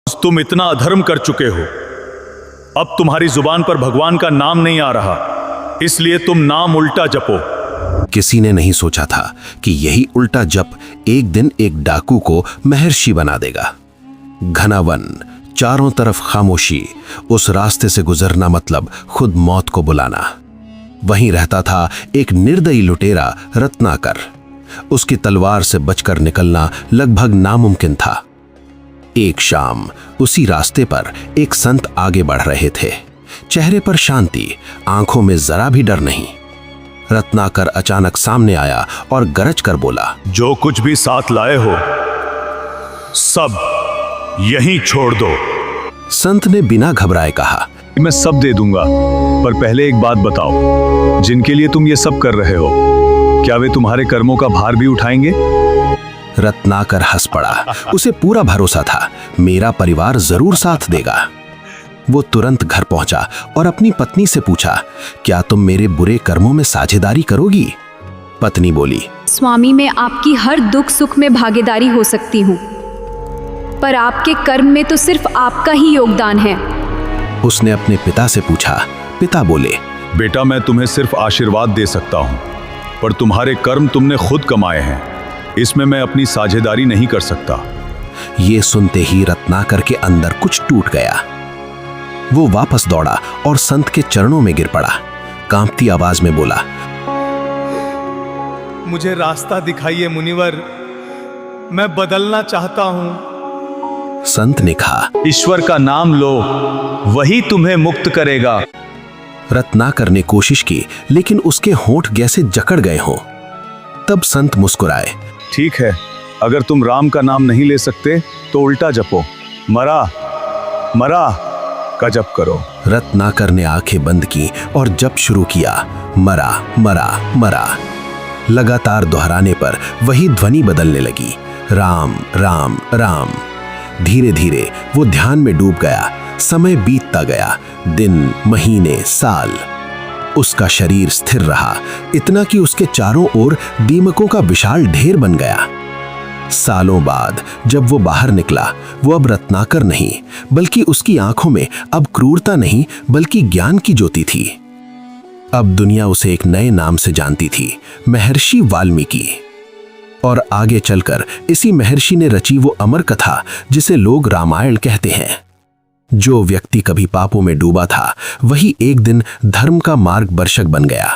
तुम इतना अधर्म कर चुके हो, अब तुम्हारी जुबान पर भगवान का नाम नहीं आ रहा, इसलिए तुम नाम उल्टा जपो। किसी ने नहीं सोचा था कि यही उल्टा जप एक दिन एक डाकू को महर्षि बना देगा। घना वन, चारों तरफ खामोशी, उस रास्ते से गुजरना मतलब खुद मौत को बुलाना। वहीं रहता था एक निर्दयी लुटेरा रत्नाकर। उसकी तलवार से बचकर निकलना लगभग नामुमकिन था। एक शाम उसी रास्ते पर एक संत आगे बढ़ रहे थे। चेहरे पर शांति, आंखों में जरा भी डर नहीं। रत्नाकर अचानक सामने आया और गरज कर बोला, जो कुछ भी साथ लाए हो सब यहीं छोड़ दो। संत ने बिना घबराए कहा, मैं सब दे दूंगा, पर पहले एक बात बताओ, जिनके लिए तुम ये सब कर रहे हो, क्या वे तुम्हारे कर्मों का भार भी उठाएंगे? रत्नाकर हंस पड़ा। उसे पूरा भरोसा था, मेरा परिवार जरूर साथ देगा। वो तुरंत घर पहुंचा और अपनी पत्नी से पूछा, क्या तुम मेरे बुरे कर्मों में साझेदारी करोगी? पत्नी बोली, स्वामी, मैं आपकी हर दुख सुख में भागीदारी हो सकती हूँ, पर आपके कर्म में तो सिर्फ आपका ही योगदान है। उसने अपने पिता से पूछा। पिता बोले, बेटा, मैं तुम्हें सिर्फ आशीर्वाद दे सकता हूँ, पर तुम्हारे कर्म तुमने खुद कमाए हैं, इसमें मैं अपनी साझेदारी नहीं कर सकता। ये सुनते ही रत्नाकर के अंदर कुछ टूट गया। वो वापस दौड़ा और संत के चरणों में गिर पड़ा। कांपती आवाज में बोला, मुझे रास्ता दिखाइए मुनिवर, मैं बदलना चाहता हूं। संत ने कहा, ईश्वर का नाम लो, वही तुम्हें मुक्त करेगा। रत्नाकर ने कोशिश की, लेकिन उसके होंठ जैसे जकड़ गए हों। तब संत मुस्कुराए, ठीक है, अगर तुम राम का नाम नहीं ले सकते तो उल्टा जपो, मरा मरा का जप करो। रत्नाकर ने आंखें बंद की और जप शुरू किया, मरा मरा मरा। लगातार दोहराने पर वही ध्वनि बदलने लगी, राम राम राम। धीरे धीरे वो ध्यान में डूब गया। समय बीतता गया, दिन, महीने, साल। उसका शरीर स्थिर रहा, इतना कि उसके चारों ओर दीमकों का विशाल ढेर बन गया। सालों बाद जब वो बाहर निकला, वो अब रत्नाकर नहीं, बल्कि उसकी आंखों में अब क्रूरता नहीं, बल्कि ज्ञान की ज्योति थी। अब दुनिया उसे एक नए नाम से जानती थी, महर्षि वाल्मीकि। और आगे चलकर इसी महर्षि ने रची वो अमर कथा जिसे लोग रामायण कहते हैं। जो व्यक्ति कभी पापों में डूबा था, वही एक दिन धर्म का मार्गदर्शक बन गया।